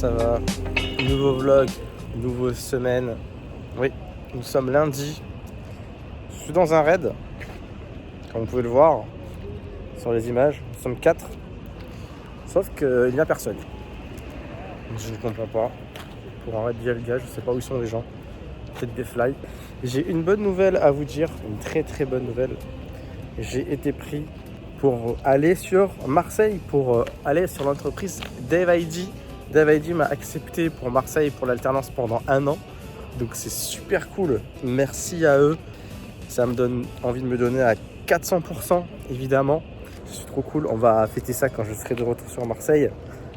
ça va? Nouveau vlog, nouvelle semaine. Oui, nous sommes lundi. Je suis dans un raid, comme vous pouvez le voir sur les images. Nous sommes 4. Sauf qu'il n'y a personne. Je ne comprends pas. Pour un raid Dialga, je ne sais pas où ils sont les gens. Peut-être des fly. J'ai une bonne nouvelle à vous dire, une très très bonne nouvelle. J'ai été pris pour aller sur Marseille, pour aller sur l'entreprise Dave ID. Dave ID m'a accepté pour Marseille pour l'alternance pendant 1 an. Donc c'est super cool. Merci à eux. Ça me donne envie de me donner à 400%, évidemment. C'est trop cool. On va fêter ça quand je serai de retour sur Marseille.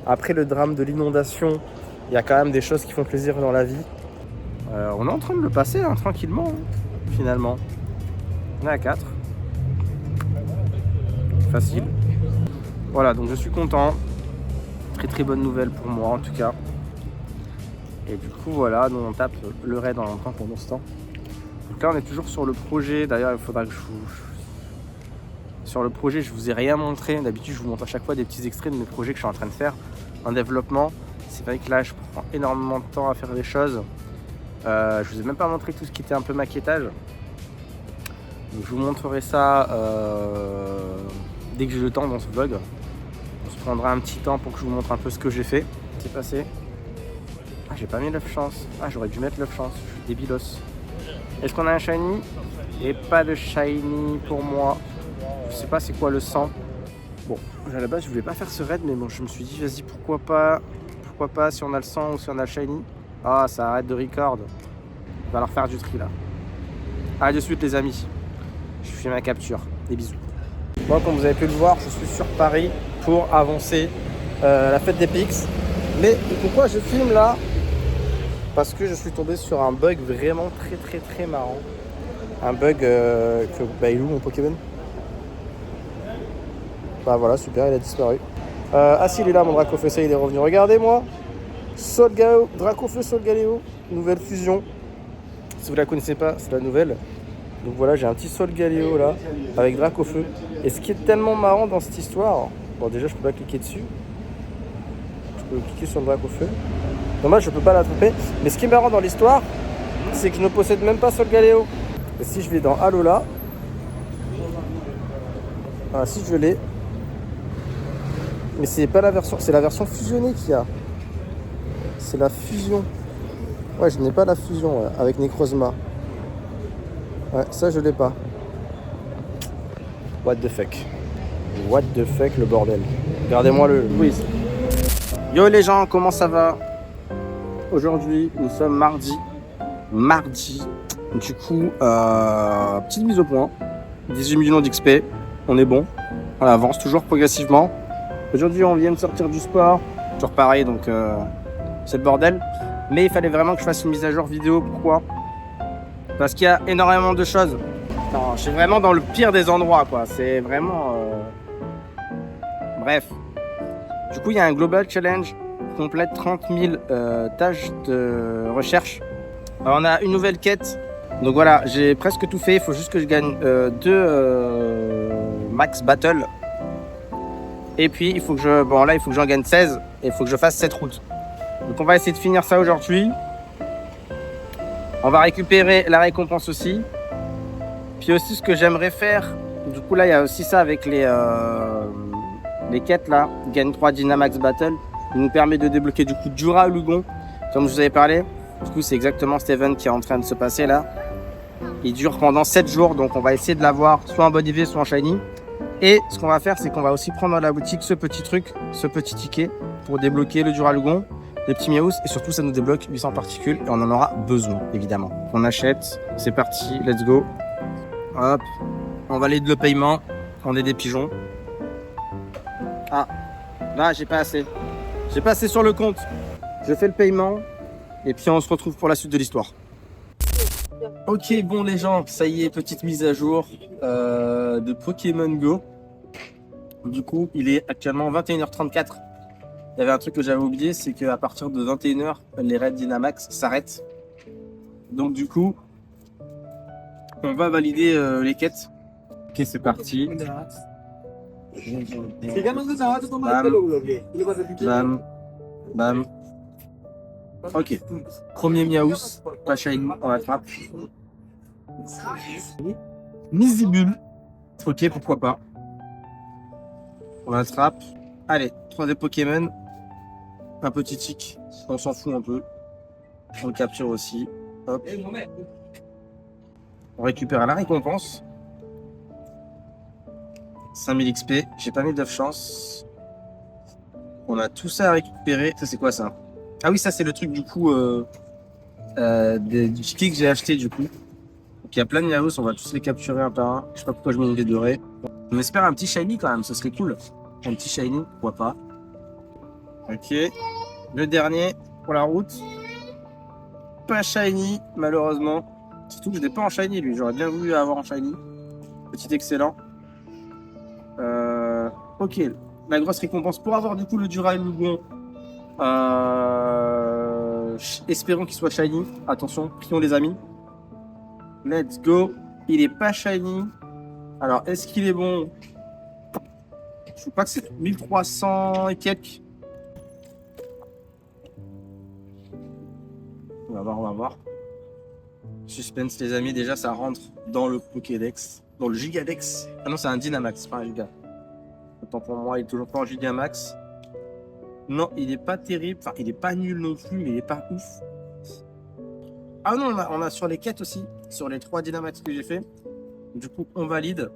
Après le drame de l'inondation, il y a quand même des choses qui font plaisir dans la vie. On est en train de le passer hein, tranquillement, finalement. On est à 4. Facile. Voilà, donc je suis content. Très très bonne nouvelle pour moi en tout cas. Et du coup voilà, nous on tape le raid en même temps pendant ce temps. Donc là on est toujours sur le projet. D'ailleurs il faudra que sur le projet je vous ai rien montré. D'habitude je vous montre à chaque fois des petits extraits de mes projets que je suis en train de faire en développement. C'est vrai que là je prends énormément de temps à faire des choses. Je vous ai même pas montré tout ce qui était un peu maquettage. Donc je vous montrerai ça dès que j'ai le temps dans ce vlog. On se prendra un petit temps pour que je vous montre un peu ce que j'ai fait. C'est passé. Ah j'ai pas mis l'œuf chance. Ah j'aurais dû mettre l'œuf chance. Je suis débilos. Est-ce qu'on a un shiny? Et pas de shiny pour moi. Je sais pas c'est quoi le sang. Bon, à la base je voulais pas faire ce raid mais bon je me suis dit vas-y pourquoi pas si on a le sang ou si on a le shiny. Ah ça arrête de record. On va leur faire du tri là. A de suite les amis. Je fais ma capture. Des bisous. Moi comme vous avez pu le voir je suis sur Paris pour avancer la fête des Pix. Mais pourquoi je filme là? Parce que je suis tombé sur un bug vraiment très marrant. Un bug que... Bah il est où mon Pokémon? Bah voilà super il a disparu. Ah si il est là mon Dracofeu, il est revenu. Regardez-moi. Solgaleo, Dracofeu Solgaleo, nouvelle fusion. Si vous la connaissez pas, c'est la nouvelle. Donc voilà, j'ai un petit Solgaleo là, avec Dracofeu. Et ce qui est tellement marrant dans cette histoire, bon déjà je peux pas cliquer dessus. Je peux cliquer sur le Dracofeu. Dommage, je peux pas l'attraper. Mais ce qui est marrant dans l'histoire, c'est que je ne possède même pas Solgaleo. Et si je vais dans Alola, ah si je l'ai. Mais c'est pas la version, c'est la version fusionnée qu'il y a. C'est la fusion. Ouais, je n'ai pas la fusion avec Necrozma. Ouais, ça je l'ai pas. What the fuck. What the fuck le bordel. Regardez-moi le quiz. Yo les gens, comment ça va? Aujourd'hui, nous sommes mardi. Du coup, petite mise au point. 18 millions d'XP. On est bon. On avance toujours progressivement. Aujourd'hui, on vient de sortir du sport. Toujours pareil, donc c'est le bordel. Mais il fallait vraiment que je fasse une mise à jour vidéo. Pourquoi? Parce qu'il y a énormément de choses. Non, je suis vraiment dans le pire des endroits, quoi. C'est vraiment... Bref. Du coup, il y a un Global Challenge. Complète 30 000 tâches de recherche. Alors, on a une nouvelle quête. Donc voilà, j'ai presque tout fait. Il faut juste que je gagne 2 Max Battle. Et puis, il faut que je... Bon, là, il faut que j'en gagne 16. Et il faut que je fasse 7 routes. Donc, on va essayer de finir ça aujourd'hui. On va récupérer la récompense aussi. Puis aussi, ce que j'aimerais faire... Du coup, là, il y a aussi ça avec les quêtes, là. Gagne 3 Dynamax Battle. Il nous permet de débloquer, du coup, Duralugon. Comme je vous avais parlé. Du coup, c'est exactement cet event qui est en train de se passer, là. Il dure pendant 7 jours. Donc, on va essayer de l'avoir soit en body V, soit en shiny. Et ce qu'on va faire, c'est qu'on va aussi prendre dans la boutique ce petit truc, ce petit ticket pour débloquer le Duralugon, les petits Miaous et surtout ça nous débloque 800 particules et on en aura besoin évidemment. On achète, c'est parti, let's go. Hop, on valide le paiement, on est des pigeons. Ah, là j'ai pas assez. J'ai pas assez sur le compte. Je fais le paiement et puis on se retrouve pour la suite de l'histoire. Ok, bon les gens, ça y est, petite mise à jour de Pokémon Go. Du coup, il est actuellement 21h34. Il y avait un truc que j'avais oublié, c'est qu'à partir de 21h, les raids Dynamax s'arrêtent. Donc du coup, on va valider les quêtes. Ok, c'est parti. Bam, bam, bam, Ok. Premier Miaous, pas shiny, on attrape. Misibule. Ok, pourquoi pas. On attrape. Allez, troisième Pokémon. Un petit tic. On s'en fout un peu. On le capture aussi. Hop. On récupère la récompense. 5000 XP. J'ai pas mis d'œuf chance. On a tout ça à récupérer. Ça, c'est quoi ça? Ah oui, ça, c'est le truc du coup du ticket que j'ai acheté du coup. Donc il y a plein de Miaous. On va tous les capturer un par un. Je sais pas pourquoi je mets une des dorées. On espère un petit shiny quand même. Ça serait cool. Un petit shiny, pourquoi pas. Ok. Le dernier pour la route. Pas shiny, malheureusement. Surtout que je n'ai pas en shiny, lui. J'aurais bien voulu avoir en shiny. Petit excellent. Ok. La grosse récompense pour avoir du coup le Duraludon. Espérons qu'il soit shiny. Attention, prions les amis. Let's go. Il est pas shiny. Alors, est-ce qu'il est bon? Je crois que c'est 1300 et quelques. On va voir, on va voir. Suspense les amis, déjà ça rentre dans le Pokédex, dans le Gigadex. Ah non, c'est un Dynamax, pas un Giga. Autant pour moi, il est toujours pas en Gigamax. Non, il est pas terrible, enfin il est pas nul non plus, mais il est pas ouf. Ah non, on a sur les quêtes aussi, sur les 3 Dynamax que j'ai fait. Du coup, on valide.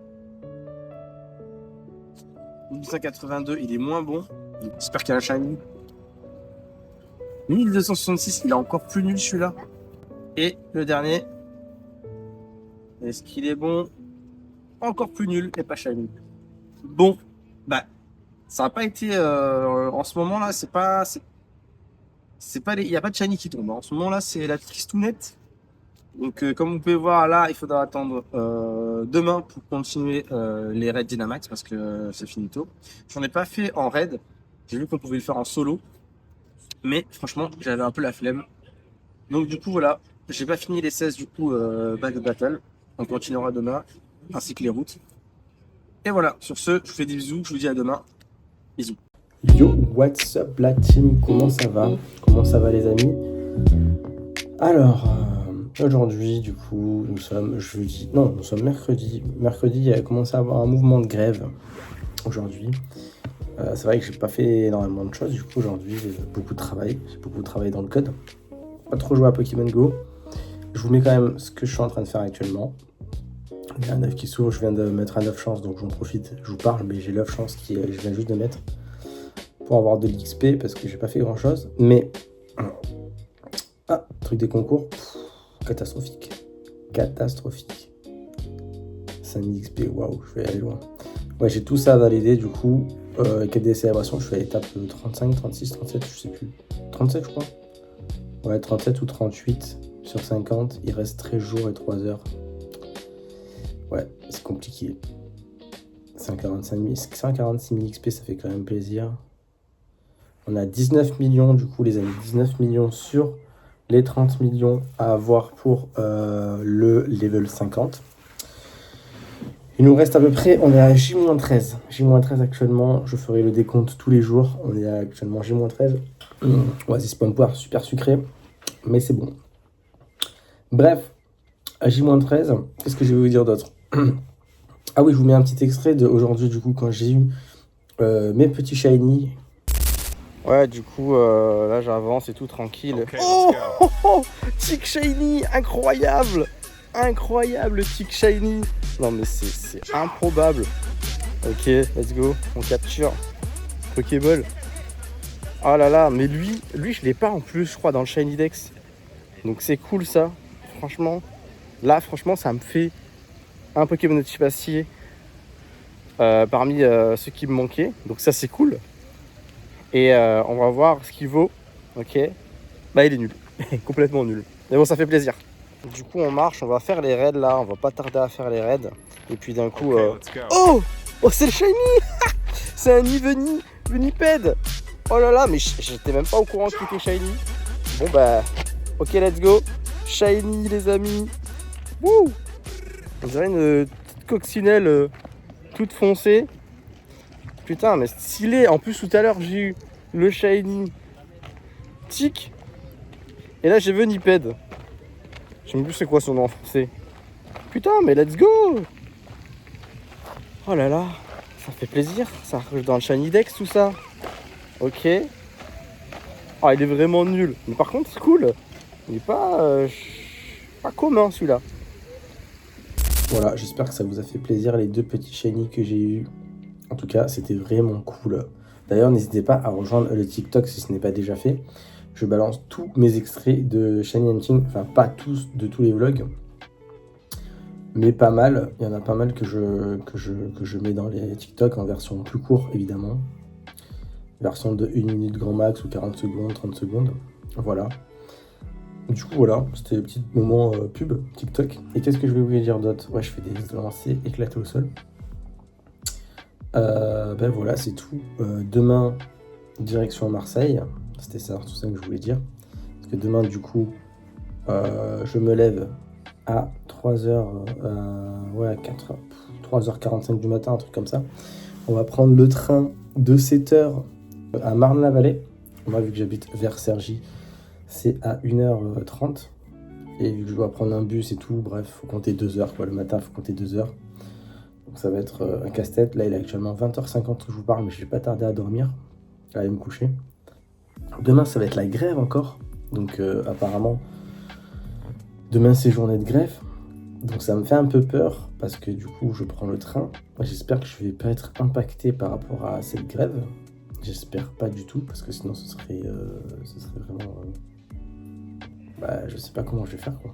1282, il est moins bon. J'espère qu'il y a un shiny. 1266, il est encore plus nul celui-là. Et le dernier, est-ce qu'il est bon? Encore plus nul et pas shiny. Bon, bah, ça n'a pas été en ce moment-là, c'est pas il n'y a pas de shiny qui tombe. En ce moment-là, c'est la tristounette. Donc, comme vous pouvez voir là, il faudra attendre demain pour continuer les raids Dynamax parce que c'est finito. J'en ai pas fait en raid. J'ai vu qu'on pouvait le faire en solo, mais franchement, j'avais un peu la flemme. Donc du coup voilà, j'ai pas fini les 16 du coup back battle. On continuera demain, ainsi que les routes. Et voilà, sur ce, je vous fais des bisous, je vous dis à demain. Bisous. Yo, what's up la team? Comment ça va? Comment ça va les amis? Alors, aujourd'hui du coup, nous sommes jeudi, non, nous sommes mercredi. Mercredi, il a commencé à avoir un mouvement de grève aujourd'hui. C'est vrai que j'ai pas fait énormément de choses, du coup aujourd'hui j'ai beaucoup de travail. J'ai beaucoup de travail dans le code. Pas trop joué à Pokémon Go. Je vous mets quand même ce que je suis en train de faire actuellement. Il y a un œuf qui s'ouvre, je viens de mettre un œuf chance, donc j'en profite, je vous parle, mais j'ai l'œuf chance qui je viens juste de mettre pour avoir de l'XP parce que j'ai pas fait grand chose. Mais truc des concours, catastrophique. Catastrophique. 5000 XP, waouh, je vais aller loin. Ouais, j'ai tout ça à valider du coup. Quête des célébrations, je suis à l'étape 35, 36, 37, je sais plus. 37 je crois. Ouais, 37 ou 38 sur 50. Il reste 13 jours et 3 heures. Ouais, c'est compliqué. 146 000 XP, ça fait quand même plaisir. On a 19 millions du coup les amis. 19 millions sur les 30 millions à avoir pour le level 50. Il nous reste à peu près, on est à J-13. J-13 actuellement, je ferai le décompte tous les jours. On est actuellement J-13. Oasis Pomme Poire, super sucré, mais c'est bon. Bref, à J-13, qu'est-ce que je vais vous dire d'autre? Ah oui, je vous mets un petit extrait d'aujourd'hui, du coup, quand j'ai eu mes petits shiny. Ouais, du coup, là j'avance et tout tranquille. Okay, oh, Tic Shiny, incroyable! Incroyable, Tic Shiny! Non mais c'est improbable. Ok, let's go, on capture Pokéball. Oh là là, mais lui je l'ai pas en plus, je crois, dans le Shiny Dex. Donc c'est cool ça, franchement. Là, franchement, ça me fait un Pokémon de type acier parmi ceux qui me manquaient. Donc ça, c'est cool. Et on va voir ce qu'il vaut. Ok. Bah, il est nul. Complètement nul. Mais bon, ça fait plaisir. Du coup, on marche, on va faire les raids là. On va pas tarder à faire les raids. Et puis d'un coup... Oh, c'est le Shiny. C'est un Veniped. Oh là là, mais j'étais même pas au courant qu'il était Shiny. Bon bah... Ok, let's go. Shiny, les amis. Wouh! On dirait une petite coccinelle toute foncée. Putain, mais stylé. En plus, tout à l'heure, j'ai eu le Shiny Tic. Et là j'ai vu Niped. Je sais même plus c'est quoi son nom en français. Putain mais let's go. Oh là là, ça fait plaisir. Ça arrive dans le Shiny Dex tout ça. Ok. Ah il est vraiment nul. Mais par contre c'est cool. Il est pas commun celui-là. Voilà, j'espère que ça vous a fait plaisir les deux petits shiny que j'ai eu. En tout cas, c'était vraiment cool. D'ailleurs, n'hésitez pas à rejoindre le TikTok si ce n'est pas déjà fait. Je balance tous mes extraits de shiny hunting, enfin pas tous de tous les vlogs, mais pas mal. Il y en a pas mal que je mets dans les TikTok en version plus courte, évidemment. Version de 1 minute grand max ou 40 secondes, 30 secondes. Voilà. Du coup, voilà, c'était le petit moment pub TikTok. Et qu'est-ce que je vais vous dire d'autre? Ouais, je fais des lancers éclatés au sol. Ben voilà, c'est tout. Demain, direction Marseille. C'était ça, tout ça que je voulais dire. Parce que demain, du coup, je me lève à 3h, ouais, 3h45 du matin, un truc comme ça. On va prendre le train de 7h à Marne-la-Vallée. Moi, vu que j'habite vers Cergy, c'est à 1h30. Et vu que je dois prendre un bus et tout, bref, faut compter 2 heures, quoi. Le matin, faut compter 2 heures. Donc ça va être un casse-tête. Là, il est actuellement 20h50 que je vous parle, mais je vais pas tarder à dormir, à aller me coucher. Demain, ça va être la grève encore. Donc apparemment, demain, c'est journée de grève. Donc ça me fait un peu peur, parce que du coup, je prends le train. J'espère que je vais pas être impacté par rapport à cette grève. J'espère pas du tout, parce que sinon, ce serait vraiment... je sais pas comment je vais faire, quoi.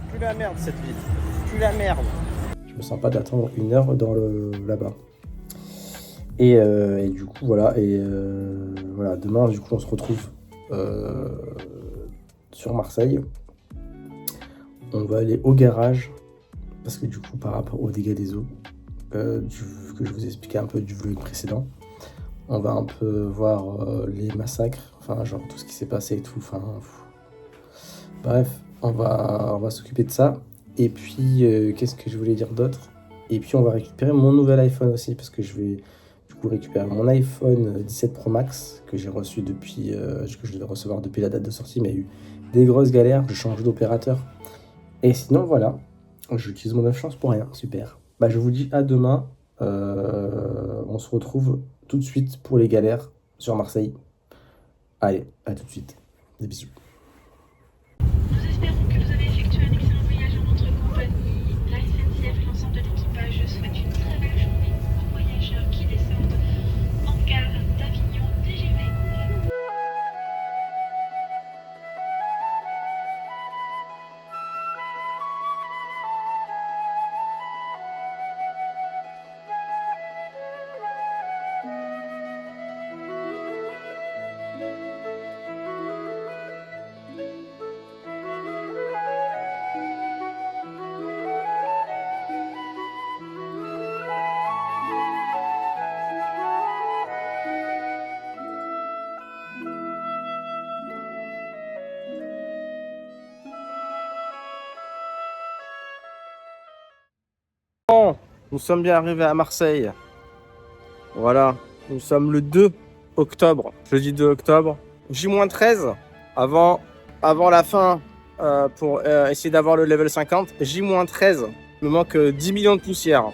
Plus la merde, cette ville. Plus la merde. Je me sens pas d'attendre 1 heure là-bas. Et du coup, voilà. Voilà, demain, du coup, on se retrouve sur Marseille. On va aller au garage. Parce que du coup, par rapport aux dégâts des eaux, que je vous expliquais un peu du vlog précédent, on va un peu voir les massacres. Enfin, genre tout ce qui s'est passé et tout. Enfin, bref, on va s'occuper de ça. Et puis, qu'est-ce que je voulais dire d'autre? Et puis, on va récupérer mon nouvel iPhone aussi, parce que je vais du coup récupérer mon iPhone 17 Pro Max, que j'ai reçu depuis, que je devais recevoir depuis la date de sortie, mais il y a eu des grosses galères, je change d'opérateur. Et sinon, voilà, j'utilise mon 9 chance pour rien, super. Je vous dis à demain, on se retrouve tout de suite pour les galères sur Marseille. Allez, à tout de suite, des bisous. Nous espérons que vous avez effectué un excellent voyage en notre compagnie. La SNCF et l'ensemble de l'équipage souhaitent une très belle journée aux voyageurs qui descendent en gare d'Avignon TGV. Nous sommes bien arrivés à Marseille. Voilà, nous sommes le 2 octobre, jeudi 2 octobre, J-13, avant la fin pour essayer d'avoir le level 50. J-13, il me manque 10 millions de poussières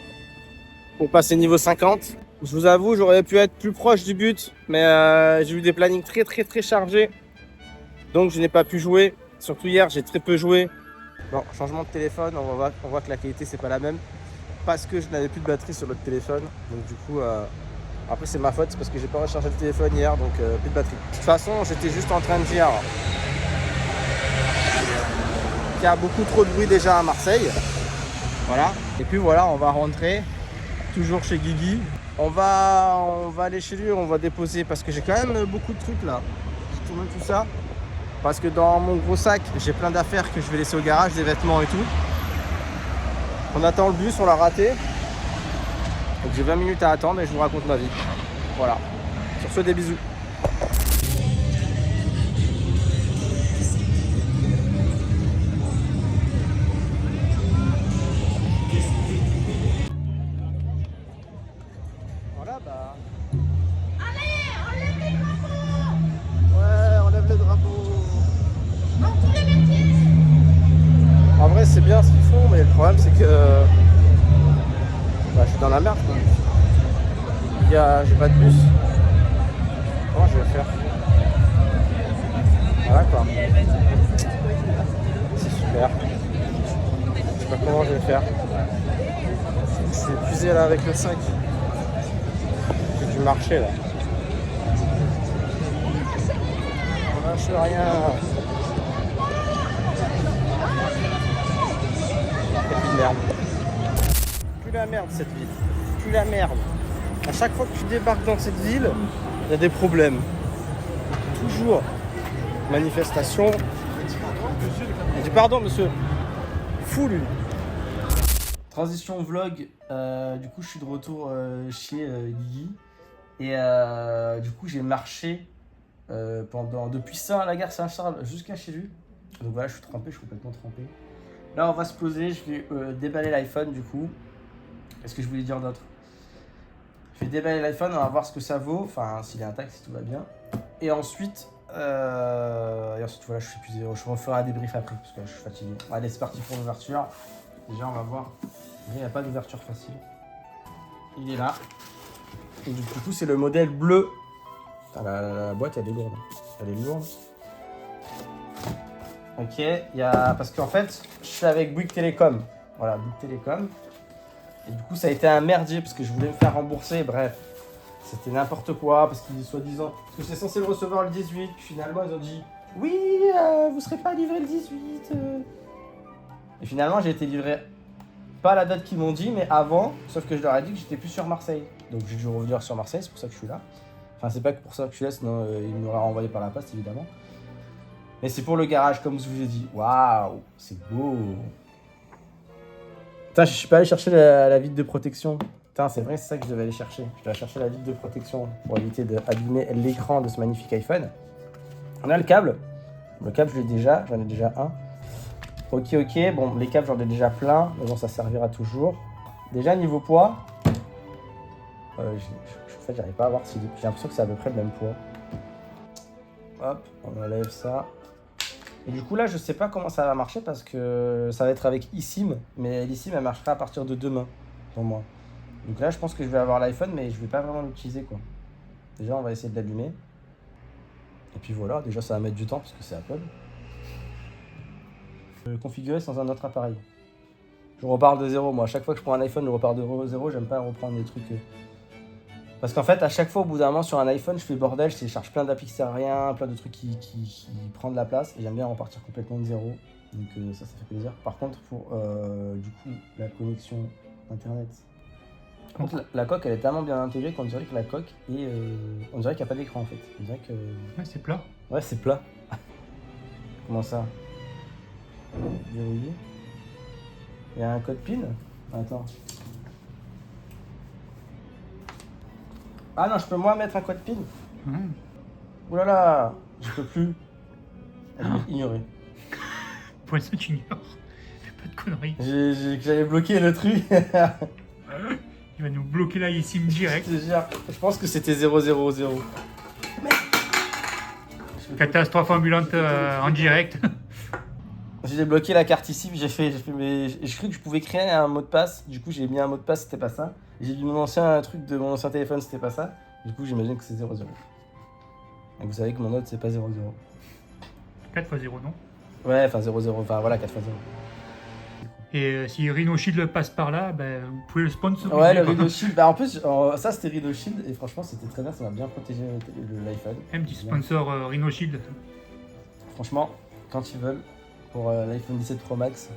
pour passer niveau 50. Je vous avoue, j'aurais pu être plus proche du but, mais j'ai eu des plannings très chargés. Donc je n'ai pas pu jouer, surtout hier, j'ai très peu joué. Bon, changement de téléphone, on voit que la qualité c'est pas la même. Parce que je n'avais plus de batterie sur l'autre téléphone, donc du coup après c'est ma faute, c'est parce que j'ai pas rechargé le téléphone hier, donc plus de batterie. De toute façon, j'étais juste en train de dire qu'il y a beaucoup trop de bruit déjà à Marseille. Voilà. Et puis voilà, on va rentrer toujours chez Guigui. On va aller chez lui, on va déposer parce que j'ai quand même beaucoup de trucs là. Je tourne tout ça parce que dans mon gros sac, j'ai plein d'affaires que je vais laisser au garage, des vêtements et tout. On attend le bus, on l'a raté. Donc j'ai 20 minutes à attendre et je vous raconte ma vie. Voilà. Sur ce, des bisous. Voilà, Allez, enlève les drapeaux! Ouais, enlève les drapeaux. c'est bien ce qu'ils font, mais le problème c'est que bah, je suis dans la merde quoi. J'ai pas de bus. Comment je vais faire? Voilà quoi. C'est super. Je sais pas comment je vais faire. Je suis épuisé là avec le sac. J'ai dû marcher là. On lâche rien. C'est de merde. Plus la merde cette ville. Plus la merde. À chaque fois que tu débarques dans cette ville, il y a des problèmes. Toujours. Manifestation. Il dit pardon monsieur. Fou lui. Transition vlog. Du coup je suis de retour chez Guigui. Et du coup j'ai marché depuis ça à la gare Saint-Charles jusqu'à chez lui. Donc voilà, je suis trempé, je suis complètement trempé. Là on va se poser, je vais déballer l'iPhone du coup. Qu'est-ce que je voulais dire d'autre? Je vais déballer l'iPhone, on va voir ce que ça vaut, enfin s'il est intact, si tout va bien. Et ensuite voilà, je suis épuisé, je referai un débrief après parce que je suis fatigué. Allez, c'est parti pour l'ouverture. Déjà on va voir, il n'y a pas d'ouverture facile. Il est là. Et du coup c'est le modèle bleu. Ah, la boîte elle est lourde. Elle est lourde. Ok, parce qu'en fait je suis avec Bouygues Télécom. Voilà, Bouygues Télécom. Et du coup ça a été un merdier parce que je voulais me faire rembourser, bref. C'était n'importe quoi parce qu'ils soi-disant... Parce que c'est censé le recevoir le 18, finalement ils ont dit oui, vous serez pas livré le 18. Et finalement j'ai été livré pas à la date qu'ils m'ont dit, mais avant, sauf que je leur ai dit que j'étais plus sur Marseille. Donc j'ai dû revenir sur Marseille, c'est pour ça que je suis là. Enfin c'est pas que pour ça que je suis là, sinon ils m'auraient renvoyé par la poste évidemment. Mais c'est pour le garage comme je vous ai dit. Waouh, c'est beau. Putain, je suis pas allé chercher la vitre de protection. Putain, c'est vrai, c'est ça que je devais aller chercher. Je dois chercher la vitre de protection pour éviter d'abîmer l'écran de ce magnifique iPhone. On a le câble. Le câble, j'en ai déjà un. Ok, bon, les câbles, j'en ai déjà plein. Mais bon, ça servira toujours. Déjà, niveau poids, en fait, j'arrive pas à voir si... J'ai l'impression que c'est à peu près le même poids. Hop, on enlève ça. Et du coup, là, je sais pas comment ça va marcher parce que ça va être avec eSIM. Mais l'eSIM, elle marchera à partir de demain pour moi. Donc là, je pense que je vais avoir l'iPhone, mais je vais pas vraiment l'utiliser, quoi. Déjà, on va essayer de l'allumer. Et puis voilà, déjà, ça va mettre du temps parce que c'est Apple. Configurer sans un autre appareil. Je repars de zéro, moi. À chaque fois que je prends un iPhone, je repars de zéro. J'aime pas reprendre des trucs... Parce qu'en fait, à chaque fois, au bout d'un moment, sur un iPhone, je fais bordel, je télécharge plein d'applis qui servent à rien, plein de trucs qui prennent de la place. Et j'aime bien repartir complètement de zéro. Donc ça fait plaisir. Par contre, pour du coup, la connexion Internet... Par contre, la coque, elle est tellement bien intégrée qu'on dirait que la coque est... on dirait qu'il n'y a pas d'écran, en fait. On dirait que... Ouais, c'est plat. Ouais, c'est plat. Comment ça? Verrouillé. Il y a un code PIN? Attends. Ah non, je peux moi mettre un code PIN? Ouh là là, je peux plus. Ignorer. Pour l'instant, tu ignores. Fais pas de conneries. J'avais bloqué le truc. Il va nous bloquer là, ici, direct. Je pense que c'était 000. Catastrophe ambulante en direct. J'ai débloqué la carte ici, j'ai fait je cru que je pouvais créer un mot de passe. Du coup, j'ai mis un mot de passe, c'était pas ça. J'ai mis mon ancien truc de mon ancien téléphone, c'était pas ça. Du coup, j'imagine que c'est 00. Et vous savez que mon autre, c'est pas 00. 4 x 0, non? Ouais, enfin 00, enfin voilà, 4 x 0. Et si Rhino Shield passe par là, ben, vous pouvez le sponsoriser. Ouais, le Rhino Shield. Bah, en plus, ça c'était Rhino Shield et franchement, c'était très bien, ça m'a bien protégé l'iPhone. Un petit sponsor Rhino Shield. Franchement, quand ils veulent, pour l'iPhone 17 Pro Max,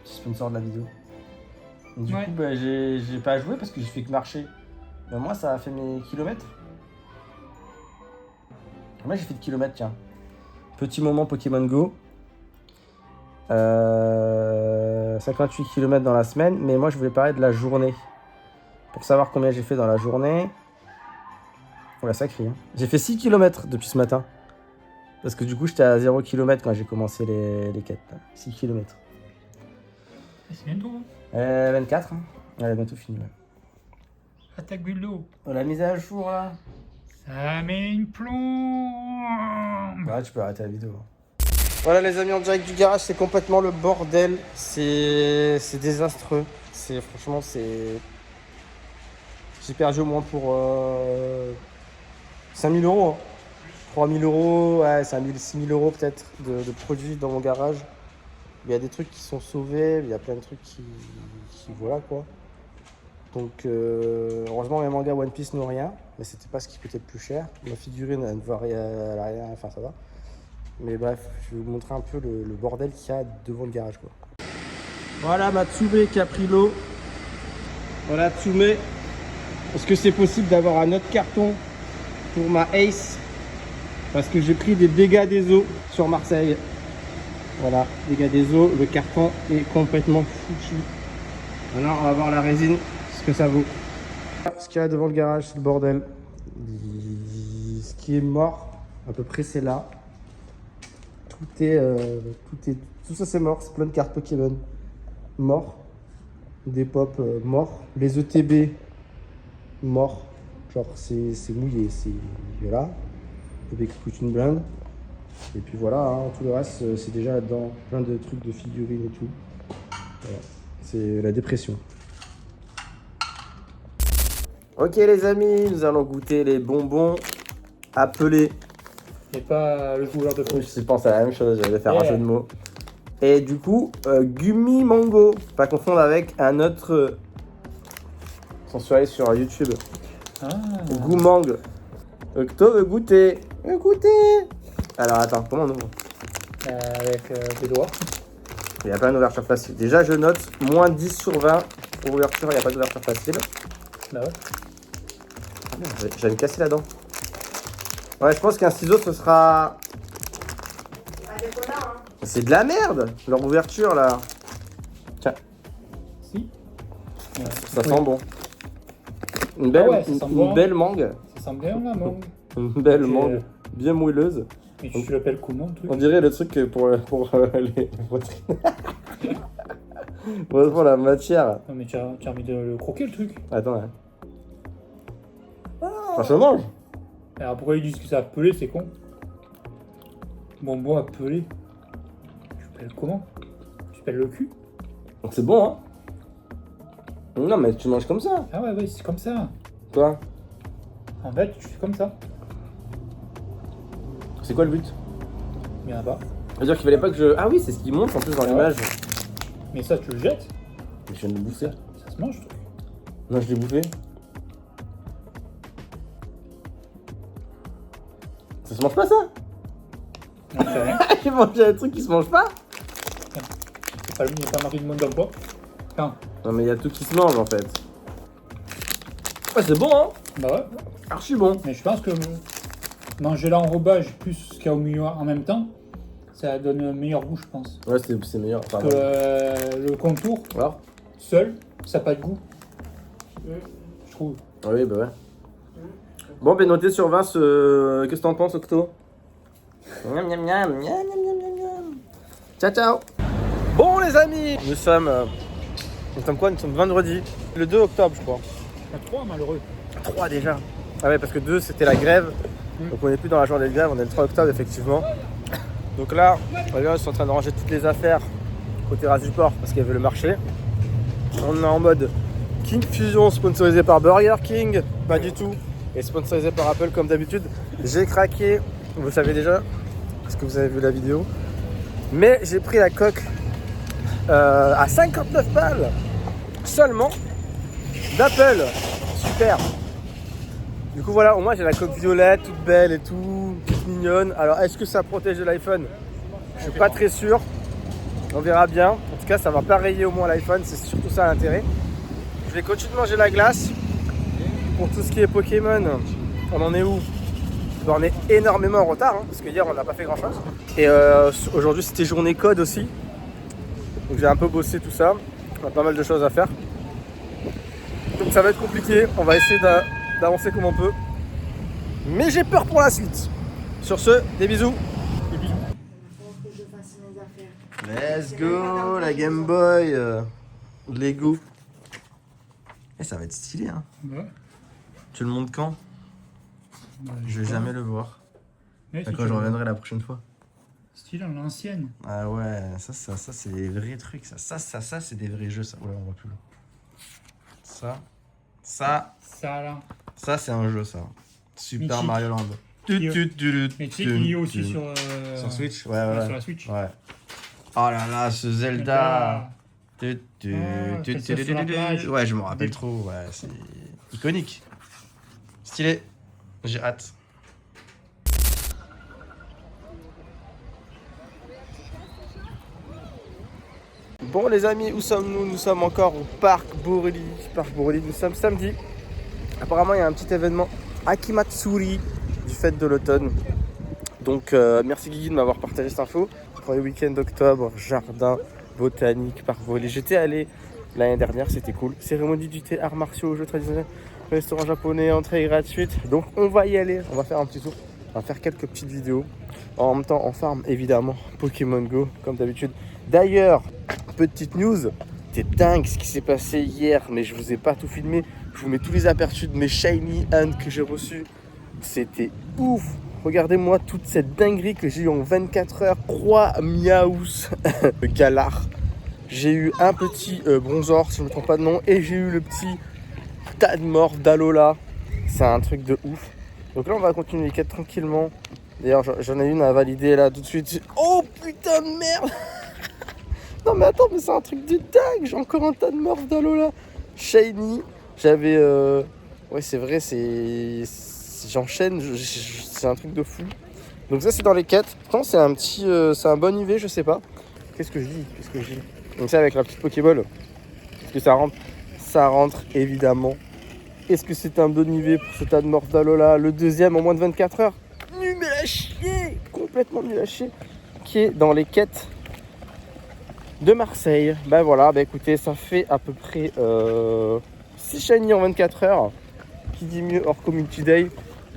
petit sponsor de la vidéo. Du coup, bah, j'ai pas joué parce que j'ai fait que marcher. Mais moi, ça a fait mes kilomètres. Moi, j'ai fait de kilomètres, tiens. Petit moment Pokémon Go. 58 km dans la semaine, mais moi je voulais parler de la journée. Pour savoir combien j'ai fait dans la journée. Ouais, ça crie. Hein. J'ai fait 6 km depuis ce matin. Parce que du coup, j'étais à 0 km quand j'ai commencé les quêtes. Là. 6 km. C'est bientôt. 24. Hein. Elle est bientôt finie. Là. Attaque Buldo. Oh, la mise à jour là. Ça met une plombe. Ouais, tu peux arrêter la vidéo. Voilà les amis, en direct du garage, c'est complètement le bordel. C'est désastreux. Franchement, j'ai perdu au moins pour 5 000 euros. Hein. 3 000 euros, ouais, 5 000, 6 000 euros peut-être de produits dans mon garage. Il y a des trucs qui sont sauvés, il y a plein de trucs qui voilà quoi. Donc heureusement mes mangas One Piece n'ont rien, mais c'était pas ce qui coûtait le plus cher. Ma figurine elle ne va rien, elle a rien, enfin ça va. Mais bref, je vais vous montrer un peu le bordel qu'il y a devant le garage quoi. Voilà ma Tsume qui a pris l'eau. Voilà Tsume. Est-ce que c'est possible d'avoir un autre carton pour ma Ace? Parce que j'ai pris des dégâts des eaux sur Marseille. Voilà, dégâts des eaux, le carton est complètement foutu. Maintenant on va voir la résine, ce que ça vaut. Ce qu'il y a devant le garage, c'est le bordel. Ce qui est mort, à peu près c'est là. Tout ça c'est mort, c'est plein de cartes Pokémon morts. Des pop morts. Les ETB morts. Genre c'est mouillé, c'est voilà. ETB qui coûte une blinde. Et puis voilà, hein, tout le reste c'est déjà là-dedans. Plein de trucs de figurines et tout. Voilà. C'est la dépression. Ok les amis, nous allons goûter les bonbons appelés. Et pas le joueur de foot. Je pense à la même chose, j'allais faire un jeu de mots. Et du coup, Gummy Mango, pas confondre avec un autre sensuel sur YouTube. Goumang. Octo veut goûter. Alors attends, comment on ouvre? Avec des doigts. Il n'y a pas d'ouverture facile. Déjà, je note moins 10 sur 20 pour ouverture, il n'y a pas d'ouverture facile. Bah ouais. Ah merde, j'allais me casser la dent. Ouais, je pense qu'un ciseau, ce sera... C'est de la merde, leur ouverture, là. Tiens. Si. Ça sent bon. Une belle, ouais, ça sent bon. Une belle mangue. Ça sent bien la mangue. Une belle mangue, bien moelleuse. Et tu l'appelles comment le truc? On dirait le truc pour les poitrines. Pour la matière. Non mais tu as envie de le croquer le truc. Attends, hein. Ça se mange. Alors pourquoi ils disent que c'est appelé, c'est con? Bonbon appelé. Tu appelles comment? Tu appelles le cul? C'est bon, hein. Non, mais tu manges comme ça. Ah ouais, c'est comme ça. Toi, En fait, tu fais comme ça. c'est quoi le but? Il y en a pas. C'est-à-dire qu'il fallait pas que je... Ah oui, c'est ce qui montre en plus dans l'image. Mais ça, tu le jettes. Mais je viens de le bouffer. Ça se mange, ce truc. Non, je l'ai bouffé. Ça se mange pas, ça? Non, c'est rien. J'ai mangé un truc qui se mange pas? Il n'y a pas marqué de mode d'emploi. Enfin, Non, mais il y a tout qui se mange, en fait. Ouais, c'est bon, hein. bah ouais. Archi bon. Mais je pense que manger l'enrobage plus ce qu'il y a au milieu en même temps, ça donne un meilleur goût, je pense. Ouais, c'est meilleur. Parce que le contour, Alors seul, ça n'a pas de goût. Je trouve. Ah oui, bah ouais. Bon, ben noté sur 20, qu'est-ce que t'en penses, Octo? Miam, miam, miam, miam, miam, miam, miam. Ciao, ciao. Bon, les amis, nous sommes quoi? Nous sommes vendredi, le 2 octobre, je crois. Il y a 3 malheureux. 3 déjà. Ah ouais, parce que 2 c'était la grève. Donc on n'est plus dans la journée de grève, on est le 3 octobre effectivement. Donc là, les gars sont en train de ranger toutes les affaires côté Rasuport parce qu'il y avait le marché. On est en mode King Fusion sponsorisé par Burger King, pas du tout. Et sponsorisé par Apple comme d'habitude. J'ai craqué, vous le savez déjà, parce que vous avez vu la vidéo. Mais j'ai pris la coque à 59 balles seulement d'Apple. Super. Du coup voilà, au moins j'ai la coque violette, toute belle et tout, toute mignonne. Alors est-ce que ça protège de l'iPhone? Je suis pas très sûr. On verra bien. En tout cas ça va pas rayer au moins l'iPhone, c'est surtout ça l'intérêt. Je vais continuer de manger la glace. Pour tout ce qui est Pokémon, on en est où? On est énormément en retard, hein, parce que hier on n'a pas fait grand chose. Et aujourd'hui c'était journée code aussi. Donc j'ai un peu bossé tout ça. On a pas mal de choses à faire. Donc ça va être compliqué, on va essayer d'avancer comme on peut. Mais j'ai peur pour la suite. Sur ce, des bisous. Des bisous. Faut que je fasse mes affaires. Let's go, la Game Boy. Lego. Et ça va être stylé, hein. Ouais. Tu le montes quand? Je vais jamais le voir. Ouais, Quand je reviendrai la prochaine fois. Si Style à l'ancienne. Ah ouais, ça c'est des vrais trucs. Ça c'est des vrais jeux. Ça. Oula, on voit plus. Ça c'est un jeu, ça. Super Mythique. Mario Land. Mais tu sais qu'il y a aussi sur Switch, sur la Switch. Ouais. Oh là là, ce Zelda. Faites ça sur la plage. Ouais, je me rappelle trop. Ouais, c'est iconique. Stylé. J'ai hâte. Bon les amis, où sommes-nous? Nous sommes encore au Parc Borély. Nous sommes samedi. Apparemment il y a un petit événement Akimatsuri du fête de l'automne. Donc merci Guigui de m'avoir partagé cette info. Premier week-end d'octobre, jardin botanique, Parc Borély. J'étais allé l'année dernière, c'était cool. Cérémonie du thé, arts martiaux, jeux traditionnels, restaurant japonais, entrée gratuite. Donc on va y aller, on va faire un petit tour. On va faire quelques petites vidéos. En même temps, on farm évidemment Pokémon Go, comme d'habitude. D'ailleurs, petite news, c'était dingue ce qui s'est passé hier, mais je vous ai pas tout filmé. Je vous mets tous les aperçus de mes Shiny Hand que j'ai reçus. C'était ouf. Regardez-moi toute cette dinguerie que j'ai eu en 24 heures. Croix Miaous de Galar. J'ai eu un petit Bronzor, si je ne me trompe pas de nom, et j'ai eu le petit Tadmorph d'Alola. C'est un truc de ouf. Donc là, on va continuer les quêtes tranquillement. D'ailleurs, j'en ai une à valider là tout de suite. Oh putain de merde. Non mais attends, mais c'est un truc de dingue. J'ai encore un Tadmorph d'Alola. Shiny. J'avais... Ouais, c'est vrai, j'enchaîne. C'est un truc de fou. Donc ça, c'est dans les quêtes. Pourtant, c'est un petit... c'est un bon IV, je sais pas. Qu'est-ce que je dis? Donc ça, avec la petite Pokéball. Est-ce que ça rentre? Ça rentre, évidemment. Est-ce que c'est un bon IV pour ce Tadmorph d'Alola? Le deuxième en moins de 24 heures. Nul à chier. Complètement nul à chier. Qui est dans les quêtes de Marseille. Bah voilà, bah écoutez, ça fait à peu près 6 shiny en 24 heures. Qui dit mieux hors Community Day.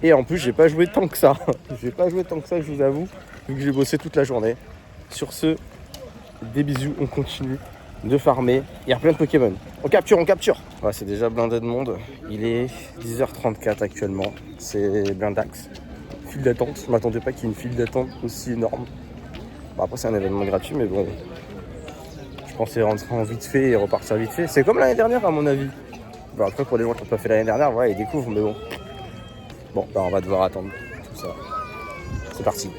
Et en plus, j'ai pas joué tant que ça. Je vous avoue, vu que j'ai bossé toute la journée. Sur ce, des bisous, on continue de farmer. Il y a plein de Pokémon. On capture. Ouais, c'est déjà blindé de monde. Il est 10h34 actuellement. C'est blindax. File d'attente. Je m'attendais pas qu'il y ait une file d'attente aussi énorme. Bon, après, c'est un événement gratuit, mais bon. Je pensais rentrer en vite fait et repartir vite fait. C'est comme l'année dernière, à mon avis. Bon, après, pour les gens qui n'ont pas fait l'année dernière, ouais, ils découvrent, mais bon. Bon, bah, on va devoir attendre tout ça. C'est parti.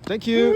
Thank you.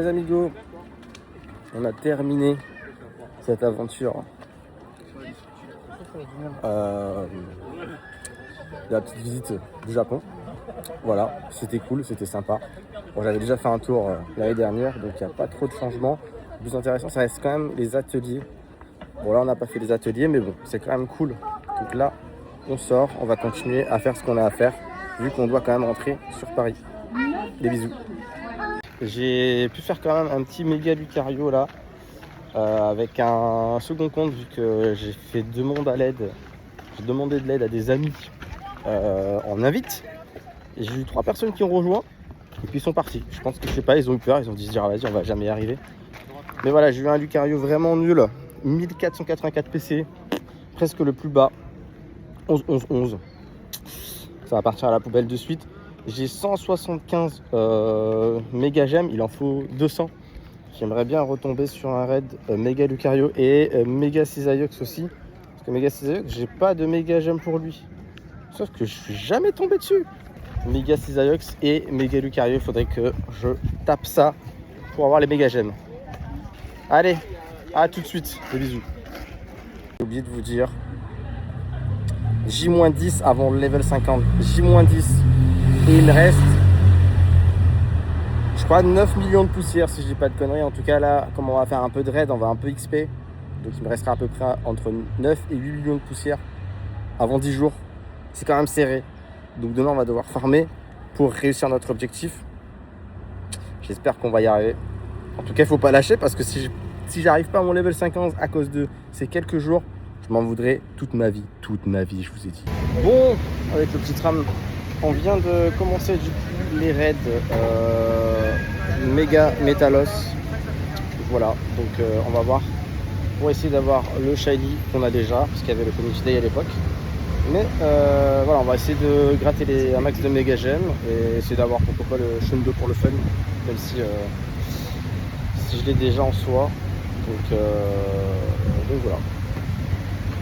les amigos, on a terminé cette aventure. La petite visite du Japon. Voilà, c'était cool, c'était sympa. Bon, j'avais déjà fait un tour l'année dernière, donc il n'y a pas trop de changements. Le plus intéressant, ça reste quand même les ateliers. Bon, là, on n'a pas fait les ateliers, mais bon, c'est quand même cool. Donc là, on sort, on va continuer à faire ce qu'on a à faire, vu qu'on doit quand même rentrer sur Paris. Des bisous. J'ai pu faire quand même un petit méga Lucario là, avec un second compte, vu que j'ai fait demande à l'aide. J'ai demandé de l'aide à des amis en invite. Et j'ai eu 3 personnes qui ont rejoint, et puis ils sont partis. Je pense que, je sais pas, ils ont eu peur, ils ont dit se dire, vas-y, on va jamais y arriver. Mais voilà, j'ai eu un Lucario vraiment nul, 1484 PC, presque le plus bas, 11. Ça va partir à la poubelle de suite. J'ai 175 méga gemmes, il en faut 200. J'aimerais bien retomber sur un raid méga Lucario et méga Cisaillux aussi. Parce que méga Cisaillux, j'ai pas de méga gemmes pour lui. Sauf que je suis jamais tombé dessus. Méga Cisaillux et méga Lucario, il faudrait que je tape ça pour avoir les méga gemmes. Allez, à tout de suite, des bisous. J'ai oublié de vous dire, J-10 avant le level 50, J-10, et il me reste, je crois, 9 millions de poussières si je dis pas de conneries. En tout cas là, comme on va faire un peu de raid, on va un peu XP, donc il me restera à peu près entre 9 et 8 millions de poussières avant 10 jours. C'est quand même serré, donc demain on va devoir farmer pour réussir notre objectif. J'espère qu'on va y arriver. En tout cas, il faut pas lâcher, parce que si j'arrive pas à mon level 50 à cause de ces quelques jours, je m'en voudrais toute ma vie, je vous ai dit. Bon, avec le petit tram, on vient de commencer du coup les raids méga Métalos. Voilà, donc on va voir pour essayer d'avoir le shiny qu'on a déjà, parce qu'il y avait le Community Day à l'époque. Mais voilà, on va essayer de gratter un max de méga gemmes et essayer d'avoir pourquoi pas le Shundo pour le fun, même si je l'ai déjà en soi. Donc voilà.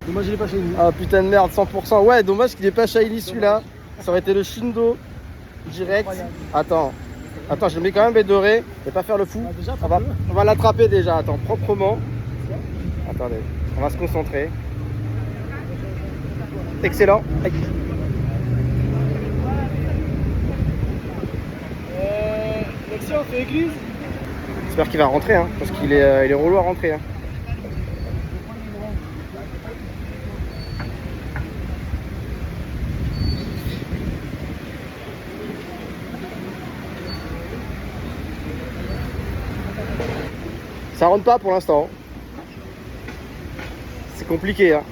Dommage il est pas shiny. Ah putain de merde, 100%. Ouais, dommage qu'il n'est pas shiny celui-là. Ça aurait été le Shundo direct. Attends, je le mets quand même bédoré. Je vais pas faire le fou. Ah, déjà, on va l'attraper déjà, attends, proprement. Attendez, on va se concentrer. Excellent. Lexi, on fait église. J'espère qu'il va rentrer, hein, parce qu'il est, il est relou à rentrer. Hein. Ça rentre pas pour l'instant. C'est compliqué. Hein.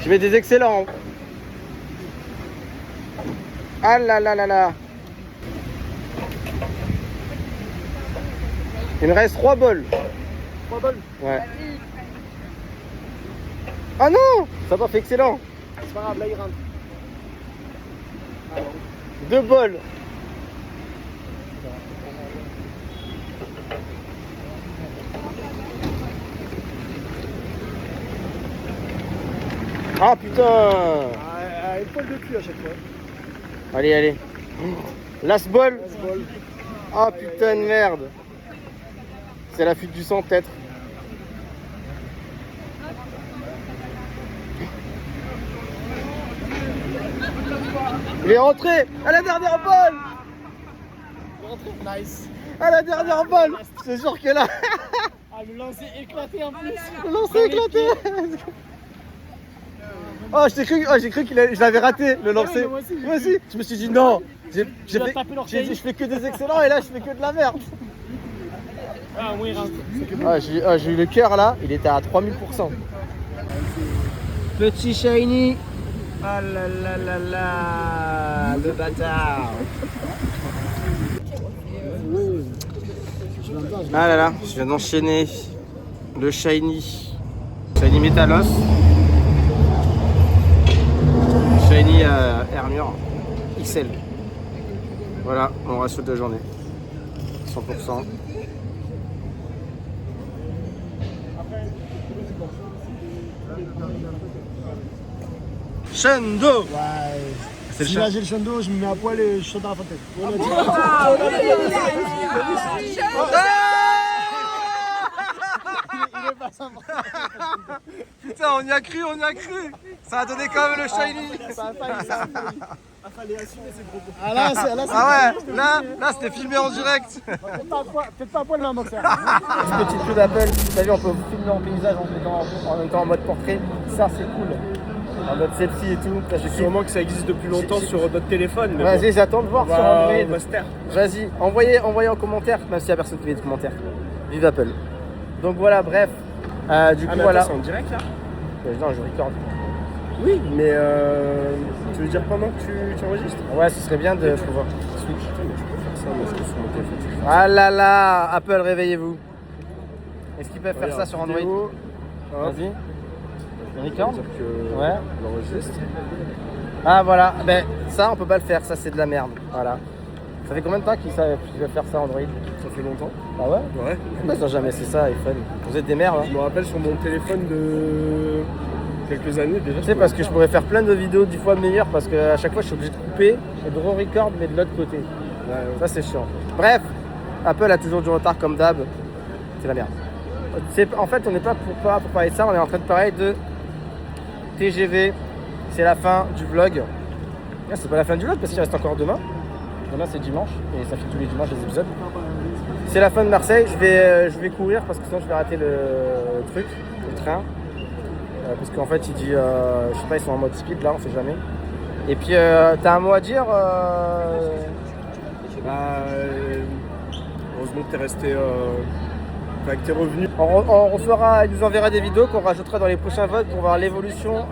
Je mets des excellents. Ah là là là là. Il me reste 3 bols. 3 balles. Ouais. Ah non, ça va, fait excellent. C'est pas grave, là il rentre. 2 bols. Ah putain. Une poil de cul à chaque fois. Allez. Last ball. Last ball. Ah putain de merde. C'est la fuite du sang peut-être. Il est rentré à la dernière balle. Nice. À la dernière balle. C'est sûr que là. Ah, le lancer éclaté en plus. Le lancer éclaté. Oh, j'ai cru qu'il je l'avais raté le lancer. Ouais, moi aussi. Je me suis dit non. Je fais que des excellents et là je fais que de la merde. Ah, oui, il rentre. J'ai eu le cœur là, il était à 3000%. Petit shiny. Ah là là là là, le bâtard. Ah là là, je viens d'enchaîner le shiny Métalos. Shiny Armure XL. Voilà mon ratio de la journée. 100%. Shundo. Ouais, C'est le Si chat. là j'ai le chando, je me mets à poil et je saute dans la fontaine. Il est pas sympa. Putain, on y a cru. Ça a donné quand même le shiny. Ça a fallu assumer ses propos. Ah là, c'est Ah ouais, là c'était filmé en direct. peut-être pas à poil, mais un boxer. Petite queue d'Apple, t'as vu, on peut filmer en paysage en étant en mode portrait. Ça, c'est cool. En mode selfie et tout. Là, Sûrement que ça existe depuis longtemps sur notre téléphone. Mais Vas-y, j'attends de voir sur Android. se taire. Vas-y, envoyez en commentaire, même s'il n'y a personne qui met de commentaires. Vive Apple. Donc voilà, bref. Du coup, voilà. C'est en direct là? Non, je record. Oui, mais tu veux dire pendant que tu enregistres? Ouais, ce serait bien de pouvoir. Ça, moi, je trouve sur mon téléphone. Ah là là, Apple, réveillez-vous. Est-ce qu'ils peuvent faire ça sur Android? Vidéo. Hop. Vas-y. Record. C'est-à-dire que Ouais. on enregistre. Ah voilà, ben ça on peut pas le faire, ça c'est de la merde. Voilà. Ça fait combien de temps qu'ils savent faire ça Android? Ça fait longtemps. Ah ouais? Ouais. Pourquoi ils ont jamais fait ça iPhone? Vous êtes des merdes, hein? Je me rappelle sur mon téléphone de quelques années déjà. Tu sais, parce que je pourrais faire plein de vidéos 10 fois meilleures parce qu'à chaque fois je suis obligé de couper et de re-record mais de l'autre côté. Ça c'est chiant. Bref, Apple a toujours du retard comme d'hab. C'est la merde. En fait, on n'est pas pour parler de ça, on est en train de parler de TGV. C'est la fin du vlog. Ah, c'est pas la fin du vlog parce qu'il reste encore demain. Demain c'est dimanche et ça fait tous les dimanches les épisodes. C'est la fin de Marseille. Je vais courir parce que sinon je vais rater le truc, le train. Parce qu'en fait il dit, je sais pas, ils sont en mode speed là, on sait jamais. Et puis t'as un mot à dire Heureusement que t'es resté. Que t'es revenu. Il nous enverra des vidéos qu'on rajoutera dans les prochains votes pour voir l'évolution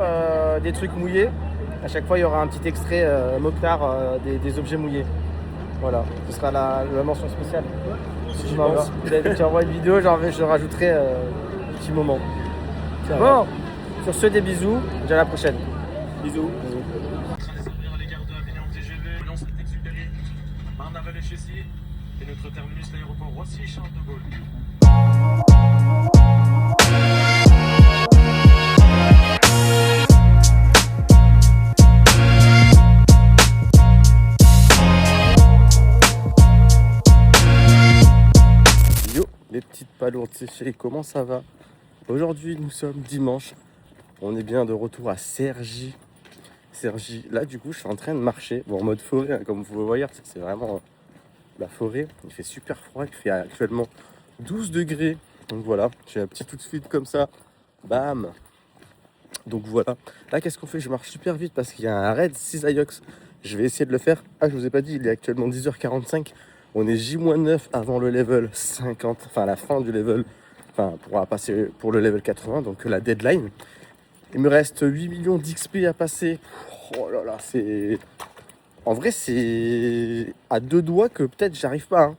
des trucs mouillés. À chaque fois il y aura un petit extrait moctard des objets mouillés. Voilà, ce sera la mention spéciale. Si tu envoies une vidéo, je rajouterai un petit moment. Bon, sur ce, des bisous, à la prochaine. Bisous. Les gares de Avignon TGV, Lyon Saint-Exupéry, Marne-la-Vallée-Chessy et notre terminus, l'aéroport Roissy-Charles de Gaulle. Yo, les petites palourdes séchées, comment ça va? Aujourd'hui, nous sommes dimanche. On est bien de retour à Cergy. Là, du coup, je suis en train de marcher. Bon, en mode forêt, hein, comme vous pouvez voir, c'est vraiment la forêt. Il fait super froid. Il fait actuellement 12 degrés. Donc voilà, j'ai un petit tout de suite comme ça. Bam! Donc voilà. Là, qu'est-ce qu'on fait? Je marche super vite parce qu'il y a un raid 6 Ayox. Je vais essayer de le faire. Ah, je vous ai pas dit, il est actuellement 10h45. On est J-9 avant le level 50. Enfin, la fin du level. Enfin, on pourra passer pour le level 80. Donc la deadline. Il me reste 8 millions d'XP à passer. Oh là là, c'est... En vrai, c'est à deux doigts que peut-être j'arrive pas. Hein.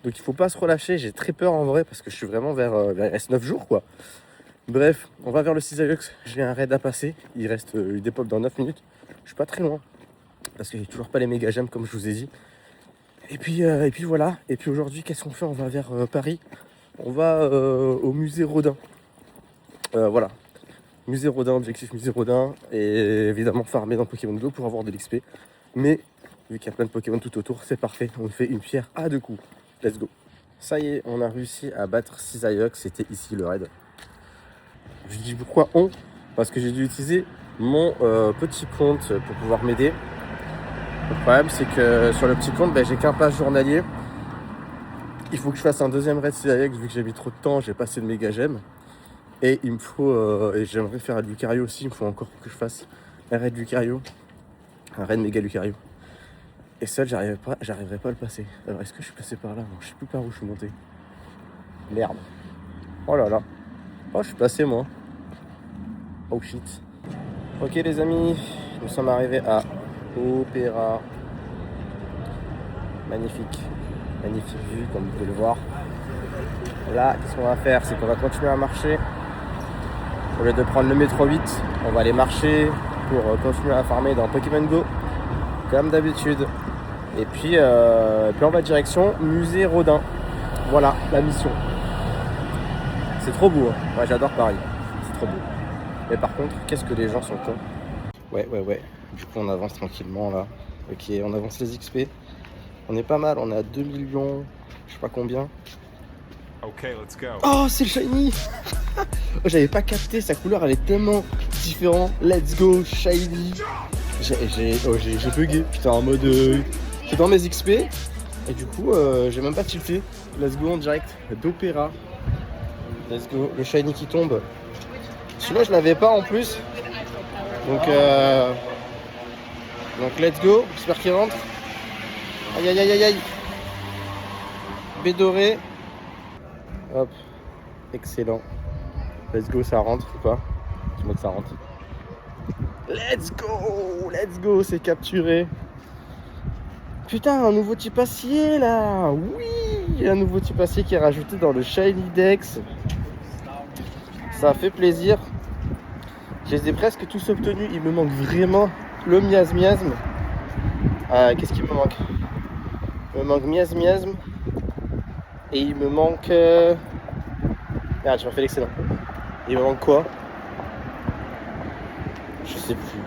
Donc il faut pas se relâcher. J'ai très peur en vrai parce que je suis vraiment vers... il reste 9 jours quoi. Bref, on va vers le 6 Ayox. J'ai un raid à passer. Il dépop dans 9 minutes. Je suis pas très loin. Parce que j'ai toujours pas les méga gemmes comme je vous ai dit. Et puis voilà. Et puis aujourd'hui, qu'est-ce qu'on fait? On va vers Paris. On va au musée Rodin. Voilà. Musée Rodin, objectif musée Rodin. Et évidemment farmer dans Pokémon Go pour avoir de l'XP. Mais vu qu'il y a plein de Pokémon tout autour, c'est parfait. On fait une pierre à deux coups. Let's go. Ça y est, on a réussi à battre 6 Ayox. C'était ici le raid. Je dis pourquoi on? Parce que j'ai dû utiliser mon petit compte pour pouvoir m'aider. Le problème c'est que sur le petit compte, j'ai qu'un pass journalier. Il faut que je fasse un deuxième raid 6 Ayox vu que j'ai mis trop de temps, j'ai passé de méga gemmes. Et il me faut, et j'aimerais faire un Lucario aussi, il me faut encore que je fasse un raid Lucario. Un raid méga Lucario. Et seul j'arriverai pas à le passer. Alors est-ce que je suis passé par là? Non, je sais plus par où je suis monté. Merde. Oh là là. Oh, je suis passé moi. Oh shit. Ok les amis, nous sommes arrivés à Opéra. Magnifique. Magnifique vue comme vous pouvez le voir. Là, qu'est-ce qu'on va faire? C'est qu'on va continuer à marcher. Au lieu de prendre le métro 8, on va aller marcher pour continuer à farmer dans Pokémon Go. Comme d'habitude. Et puis on va direction musée Rodin. Voilà la mission. C'est trop beau, hein. Moi j'adore Paris, c'est trop beau. Mais par contre, qu'est-ce que les gens sont cons. Ouais. Du coup, on avance tranquillement là. Ok, on avance les XP. On est pas mal, on est à 2 millions, je sais pas combien. Okay, let's go. Oh, c'est le shiny. Oh, j'avais pas capté, sa couleur elle est tellement différente. Let's go, shiny. J'ai bugué, putain, en mode... j'étais dans mes XP, et du coup, j'ai même pas tilté. Let's go en direct, d'Opéra. Let's go, le shiny qui tombe. Celui-là, je l'avais pas en plus. Donc let's go, j'espère qu'il rentre. Aïe aïe aïe aïe aïe. Bédoré. Hop. Excellent. Let's go, ça rentre ou pas? Dis-moi que ça rentre. Let's go, c'est capturé. Putain, un nouveau type acier là. Oui, un nouveau type acier qui est rajouté dans le Shiny Dex. Ça fait plaisir. Je les ai presque tous obtenus. Il me manque vraiment le miasme. Qu'est-ce qu'il me manque? Il me manque miasme. Et il me manque... Merde, j'ai pas fait l'excellent. Il me manque quoi? Je sais plus.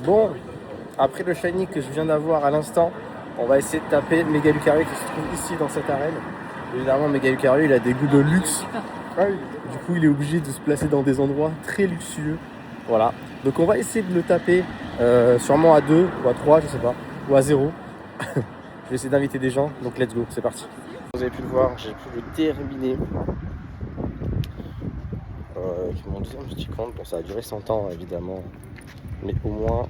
Bon, après le shiny que je viens d'avoir à l'instant, on va essayer de taper le Méga Lucario qui se trouve ici dans cette arène. Évidemment, Méga Lucario, il a des goûts de luxe. Du coup, il est obligé de se placer dans des endroits très luxueux. Voilà. Donc on va essayer de le taper sûrement à 2 ou à 3, je sais pas, ou à 0. Je vais essayer d'inviter des gens, donc let's go, c'est parti. Vous avez pu le voir, j'ai pu le terminer. Mon deuxième petit compte, bon ça a duré 100 ans évidemment, mais au moins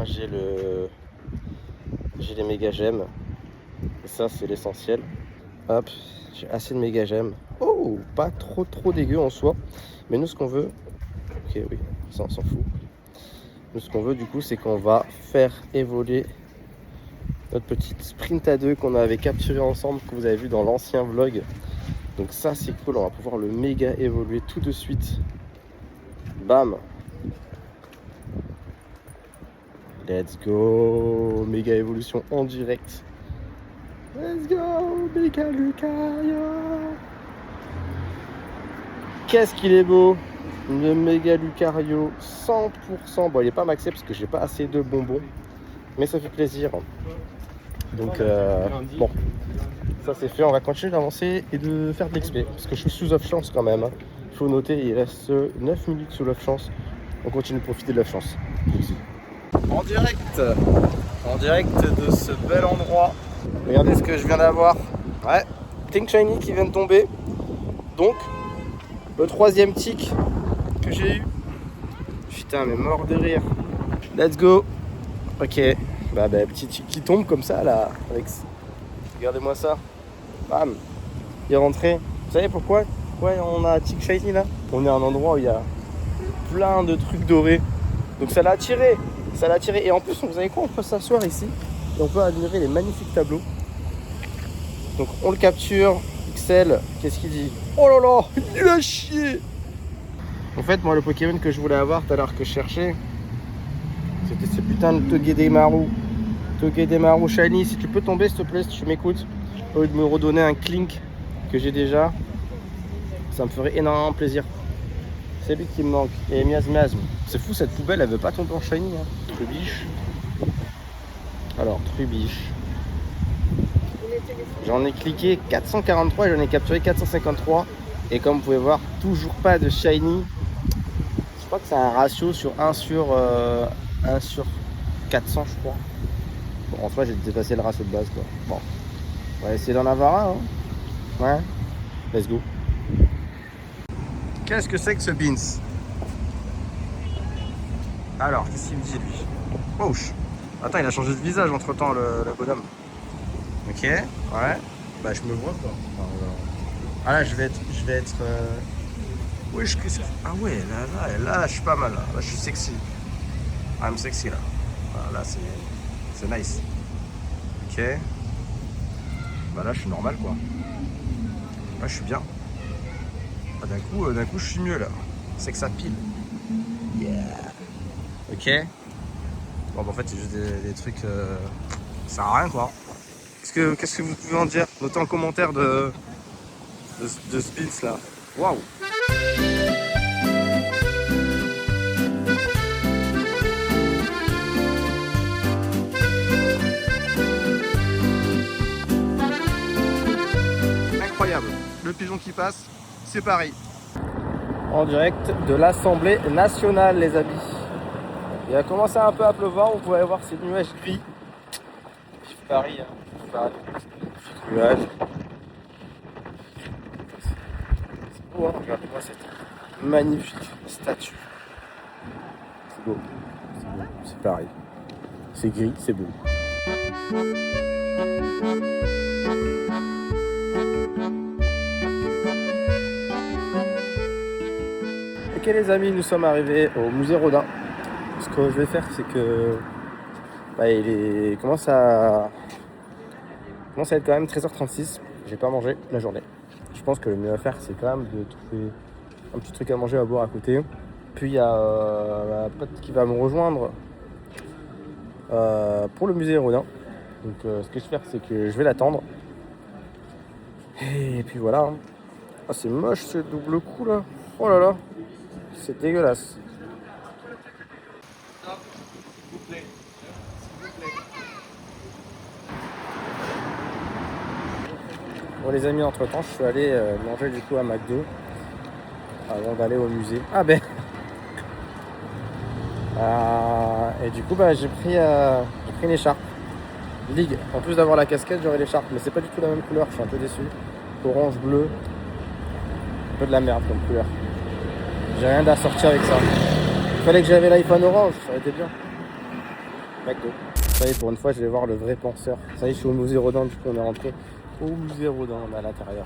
j'ai les méga gemmes, et ça c'est l'essentiel. Hop, j'ai assez de méga gemmes. Oh, pas trop dégueu en soi, mais nous ce qu'on veut, ok oui, ça on s'en fout. Nous ce qu'on veut du coup c'est qu'on va faire évoluer notre petite sprint à 2 qu'on avait capturé ensemble, que vous avez vu dans l'ancien vlog. Donc ça c'est cool, on va pouvoir le méga évoluer tout de suite. Bam. Let's go. Méga évolution en direct. Let's go, Méga Lucario. Qu'est-ce qu'il est beau. Le Méga Lucario 100%. Bon, il est pas maxé parce que j'ai pas assez de bonbons, mais ça fait plaisir. Donc bon, ça c'est fait, on va continuer d'avancer et de faire de l'XP parce que je suis sous off chance quand même. Il faut noter, il reste 9 minutes sous off chance. On continue de profiter de la chance. En direct de ce bel endroit. Regardez ce que je viens d'avoir. Ouais, Think Shiny qui vient de tomber. Donc, le troisième tic que j'ai eu. Putain, mais mort de rire. Let's go. Ok. Bah, petit tic qui tombe comme ça là. Regardez-moi ça. Bam. Il est rentré. Vous savez pourquoi on a Tic Shiny là? On est à un endroit où il y a plein de trucs dorés. Donc ça l'a attiré. Et en plus, vous savez quoi? On peut s'asseoir ici et on peut admirer les magnifiques tableaux. Donc on le capture. Pixel, qu'est-ce qu'il dit? Oh là là, il a chié. En fait, moi, le Pokémon que je voulais avoir tout à l'heure, que je cherchais, c'était ce putain de Togedemaru. Togedemaru Shiny. Si tu peux tomber, s'il te plaît, si tu m'écoutes, au lieu de me redonner un Clink que j'ai déjà, ça me ferait énormément plaisir. C'est lui qui me manque. Et miasme. C'est fou, cette poubelle, elle veut pas tomber en shiny. Hein. Trubiche. Alors, Trubiche. J'en ai cliqué 443 et j'en ai capturé 453. Et comme vous pouvez voir, toujours pas de shiny. Je crois que c'est un ratio sur 1 sur 400, je crois. Bon, en soi, j'ai dépassé le ratio de base, quoi. Bon, on va essayer d'en avoir un. Hein. Ouais, let's go. Qu'est-ce que c'est que ce Beans? Alors, qu'est-ce qu'il me dit lui? Oh, attends, il a changé de visage entre temps, le bonhomme. Ok, ouais. Bah, je me vois quoi. Ah là, je vais être. Oui, ah ouais, là, je suis pas mal. Là, je suis sexy. I'm sexy là. Voilà, là, c'est nice. Ok. Bah là, je suis normal quoi. Là, je suis bien. Ah, d'un coup, je suis mieux là. C'est que ça pile. Yeah. Ok. Bon, bah, en fait, c'est juste des trucs. Ça sert à rien quoi. Qu'est-ce que vous pouvez en dire? Notez en commentaire de Spins là. Waouh. incroyable. Le pigeon qui passe, c'est Paris. En direct de l'Assemblée nationale, les amis. Il a commencé un peu à pleuvoir, vous pouvez voir ces nuages gris. Vive Paris, hein. Vive Paris. Nuages. C'est beau, hein. Regardez-moi cette magnifique statue. C'est beau. C'est beau. C'est Paris. C'est gris, c'est beau. Ok les amis, nous sommes arrivés au musée Rodin. Ce que je vais faire, c'est que il commence à être quand même 13h36. J'ai pas mangé la journée. Je pense que le mieux à faire, c'est quand même de trouver un petit truc à manger, à boire à côté. Puis il y a ma pote qui va me rejoindre pour le musée Rodin. Donc ce que je vais faire, c'est que je vais l'attendre. Et puis voilà. Hein. Ah, c'est moche ce double coup là. Oh là là. C'est dégueulasse. Bon les amis, entre temps je suis allé manger du coup à McDo avant d'aller au musée. Ah ben et du coup j'ai pris une écharpe Ligue. En plus d'avoir la casquette, j'aurai l'écharpe, mais c'est pas du tout la même couleur, je suis un peu déçu. Orange, bleu, un peu de la merde comme couleur. J'ai rien à sortir avec ça. Il fallait que j'avais l'iPhone orange, ça aurait été bien. McDo. Ça y est, pour une fois je vais voir le vrai penseur. Ça y est, je suis au musée Rodin, du coup on est rentré au musée Rodin, on est à l'intérieur.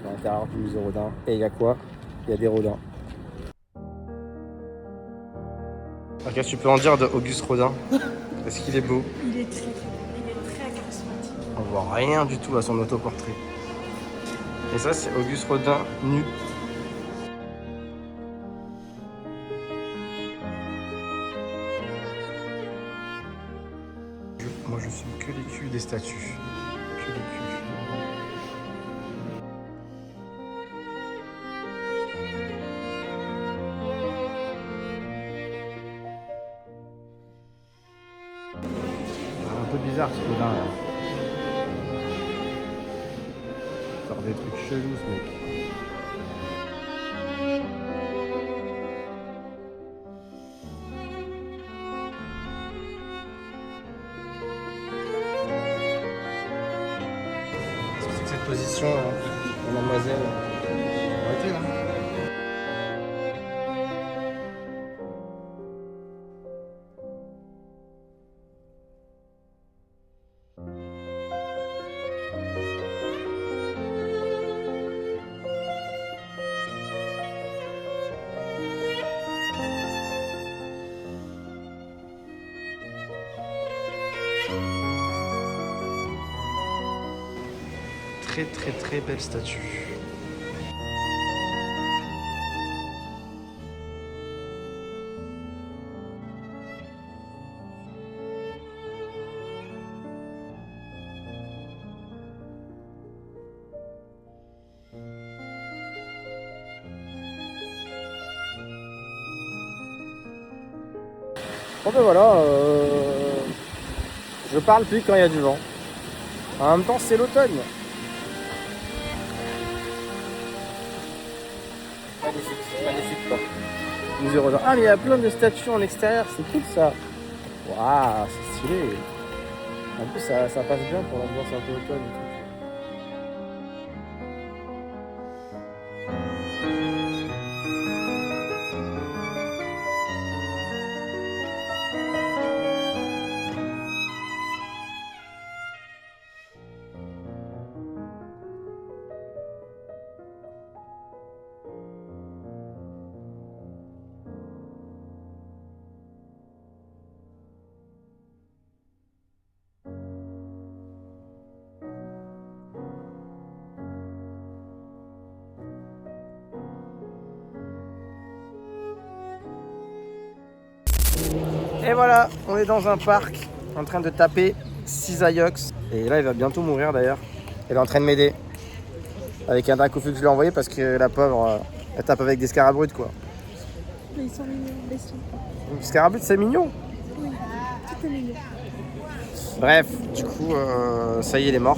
À l'intérieur du musée Rodin. Et il y a quoi? Il y a des Rodins. Qu'est-ce que tu peux en dire de Auguste Rodin? Est-ce qu'il est beau? Il est très charismatique. On voit rien du tout à son autoportrait. Et ça, c'est Auguste Rodin nu. Moi, je suis que les culs des statues. Que les culs. Un peu bizarre ce Rodin là. Faire des trucs chelous ce mec. C'est cette position là, mademoiselle. Arrêtez là. Très belle statue. Bon ben voilà, je parle plus quand il y a du vent. En même temps c'est l'automne. Magnifique quoi. Musée Rodin. Ah mais il y a plein de statues en extérieur, c'est cool ça. Waouh, c'est stylé. En plus ça passe bien pour l'ambiance un peu automne et tout. Et voilà, on est dans un parc en train de taper Cisaillux. Et là, il va bientôt mourir d'ailleurs. Elle est en train de m'aider. Avec un dracofus que je lui ai envoyé parce que la pauvre, elle tape avec des scarabrutes quoi. Mais ils sont mignons, laisse-les. Les scarabrutes, c'est mignon. Oui, tout est mignon. Bref, du coup, ça y est, il est mort.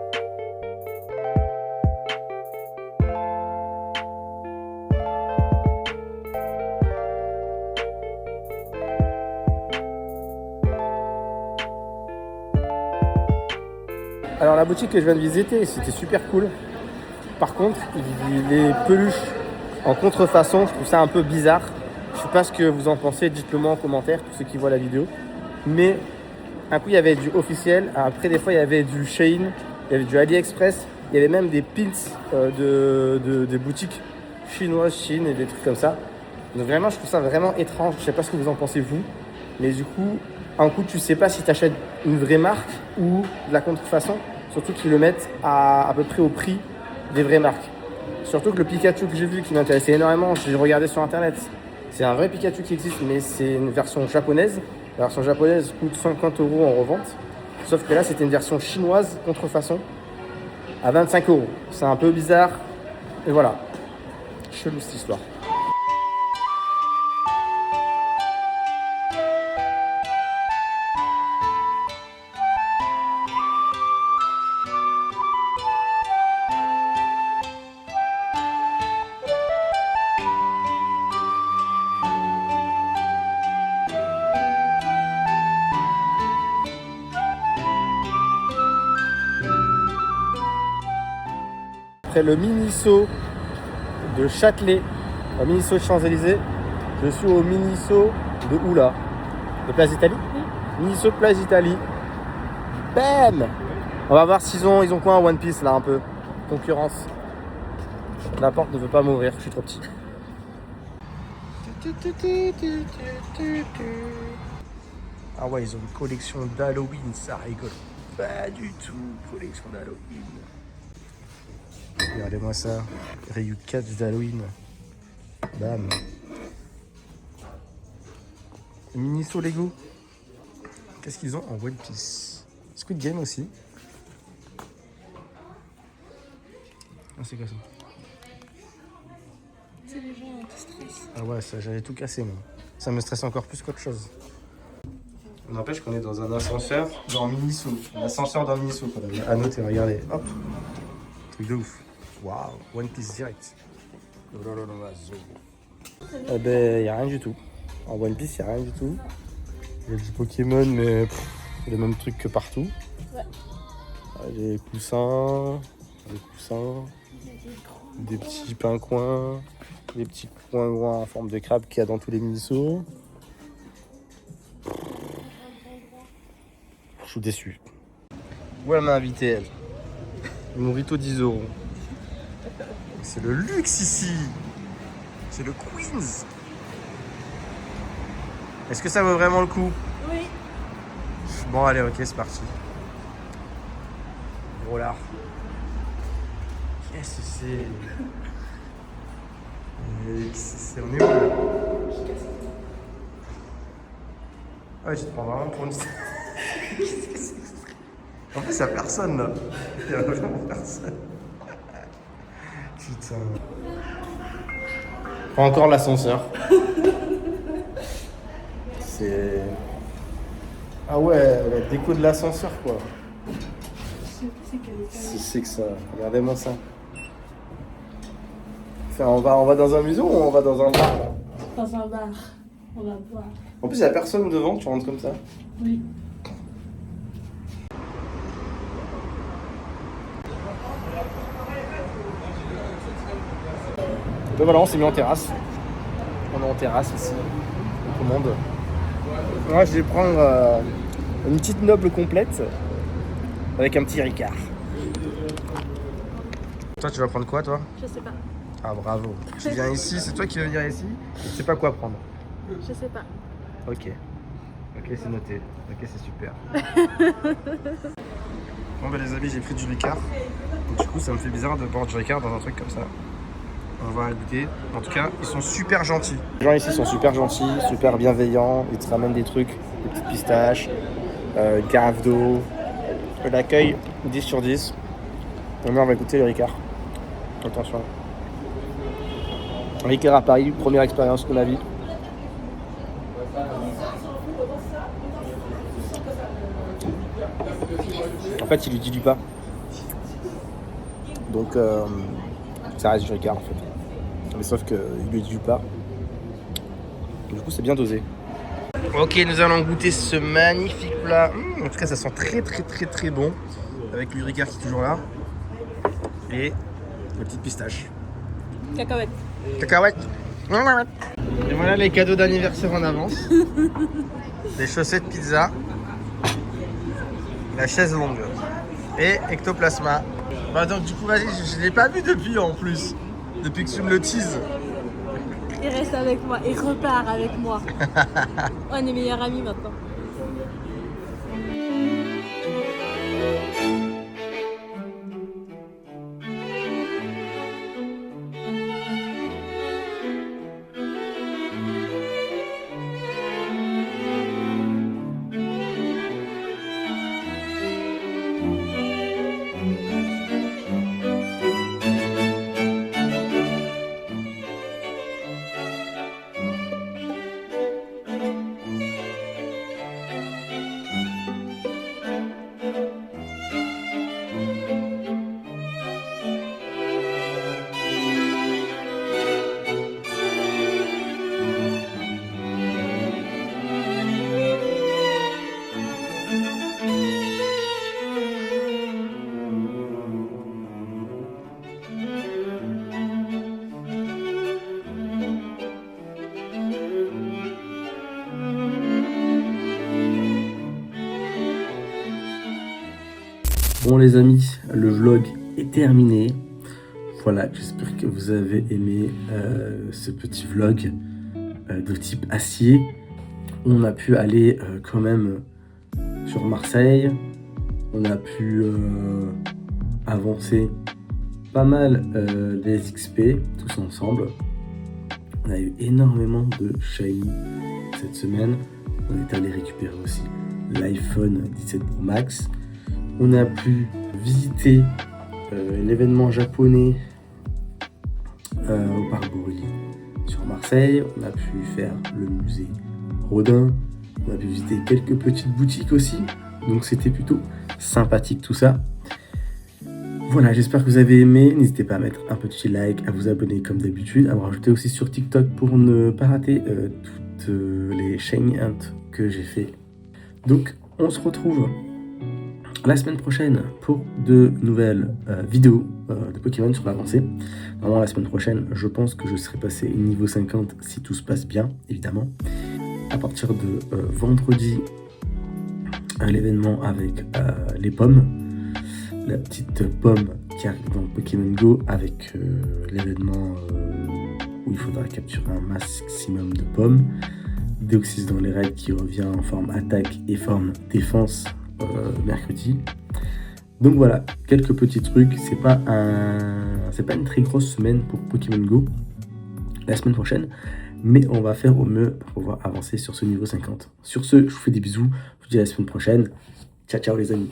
Alors la boutique que je viens de visiter, c'était super cool. Par contre, les peluches en contrefaçon, je trouve ça un peu bizarre. Je sais pas ce que vous en pensez, dites-le moi en commentaire, tous ceux qui voient la vidéo. Mais un coup il y avait du officiel, après des fois il y avait du Shein, il y avait du AliExpress, il y avait même des pins des boutiques chinoises, Chine et des trucs comme ça. Donc vraiment je trouve ça vraiment étrange, je sais pas ce que vous en pensez vous. Mais du coup, un coup tu sais pas si tu achètes une vraie marque ou de la contrefaçon. Surtout qu'ils le mettent à peu près au prix des vraies marques. Surtout que le Pikachu que j'ai vu qui m'intéressait énormément, j'ai regardé sur internet. C'est un vrai Pikachu qui existe, mais c'est une version japonaise. La version japonaise coûte 50 € en revente. Sauf que là, c'était une version chinoise contrefaçon à 25 €. C'est un peu bizarre. Et voilà. Chelou cette histoire. Après le Miniso de Châtelet, le Miniso de Champs-Élysées, je suis au Miniso de Oula, de Place d'Italie. Miniso Place d'Italie. Bam! On va voir s'ils ont quoi en One Piece là un peu. Concurrence. La porte ne veut pas m'ouvrir, je suis trop petit. Ah ouais, ils ont une collection d'Halloween, ça rigole pas du tout. Collection d'Halloween. Regardez-moi ça, Ryu 4 d'Halloween. Bam. Miniso Lego. Qu'est-ce qu'ils ont en One Piece? Squid Game aussi. Ah, c'est quoi ça? C'est les gens qui stressent. Ah ouais, ça j'allais tout casser moi. Ça me stresse encore plus qu'autre chose. On n'empêche qu'on est dans un ascenseur dans Miniso. Un ascenseur dans Miniso quand même. À noter, regardez. Hop. Truc de ouf. Waouh, One Piece direct. Eh ben, y a rien du tout. En One Piece, y a rien du tout. Il y a du Pokémon, mais le même truc que partout. Ouais. Des coussins, des petits pingouins, des petits pingouins en forme de crabe qu'il y a dans tous les Miniso. Je suis déçu. Où elle m'a invité, elle. Morito 10 €. C'est le luxe ici. C'est le Queens. Est-ce que ça vaut vraiment le coup? Oui. Bon, allez, ok, c'est parti. Gros lard. Qu'est-ce que c'est? On est où là? Ah ouais, tu te prends vraiment pour une... Qu'est-ce que c'est? En fait, il n'y a personne là. Il n'y a vraiment personne. Putain. Pas encore l'ascenseur. C'est... Ah ouais, la déco de l'ascenseur quoi. C'est que ça. Regardez-moi ça. Enfin, on va dans un musée ou on va dans un bar là? Dans un bar. On va boire. En plus, il n'y a personne devant, tu rentres comme ça. Oui. Donc voilà, on s'est mis en terrasse. On est en terrasse ici. Tout le monde. Moi, je vais prendre une petite noble complète avec un petit Ricard. Toi, tu vas prendre quoi, toi? Je sais pas. Ah, bravo. Tu viens ici, c'est toi qui veux venir ici. Tu sais pas quoi prendre. Je sais pas. Ok. Ok, c'est noté. Ok, c'est super. Bon, bah, les amis, j'ai pris du Ricard. Du coup, ça me fait bizarre de boire du Ricard dans un truc comme ça. On va goûter. En tout cas, ils sont super gentils. Les gens ici sont super gentils, super bienveillants. Ils te ramènent des trucs, des petites pistaches, carafe d'eau. L'accueil, 10 sur 10. Maintenant, on va goûter le Ricard. Attention. Ricard à Paris, première expérience de ma vie. En fait, il lui dilue pas. Donc, ça reste du Ricard en fait. Mais sauf qu'il lui dilue pas. Du coup, c'est bien dosé. Ok, nous allons goûter ce magnifique plat. En tout cas, ça sent très très très très bon. avec le Ricard qui est toujours là. Et la petite pistache. Cacahuète. Cacahuète. Et voilà les cadeaux d'anniversaire en avance. Des chaussettes pizza. La chaise longue. Et ectoplasma. Bah donc du coup vas-y, je l'ai pas vu depuis en plus. Depuis que tu me le teases. Il reste avec moi, il repart avec moi. On est meilleurs amis maintenant. Bon les amis, le vlog est terminé. Voilà, j'espère que vous avez aimé ce petit vlog de type acier. On a pu aller quand même sur Marseille. On a pu avancer pas mal des XP tous ensemble. On a eu énormément de shiny cette semaine. On est allé récupérer aussi l'iPhone 17 Pro Max. On a pu visiter l'événement japonais au Parc Borély sur Marseille. On a pu faire le musée Rodin. On a pu visiter quelques petites boutiques aussi. Donc c'était plutôt sympathique tout ça. Voilà, j'espère que vous avez aimé. N'hésitez pas à mettre un petit like, à vous abonner comme d'habitude, à me rajouter aussi sur TikTok pour ne pas rater toutes les shiny hunts que j'ai fait. Donc on se retrouve la semaine prochaine pour de nouvelles vidéos de Pokémon sur l'avancée. Normalement la semaine prochaine, je pense que je serai passé niveau 50 si tout se passe bien, évidemment. À partir de vendredi, l'événement avec les pommes. La petite pomme qui arrive dans Pokémon Go avec l'événement où il faudra capturer un maximum de pommes. Deoxys dans les raids qui revient en forme attaque et forme défense mercredi. Donc voilà, quelques petits trucs. C'est pas une très grosse semaine pour Pokémon Go la semaine prochaine, mais on va faire au mieux pour pouvoir avancer sur ce niveau 50. Sur ce, je vous fais des bisous. Je vous dis à la semaine prochaine. Ciao ciao les amis.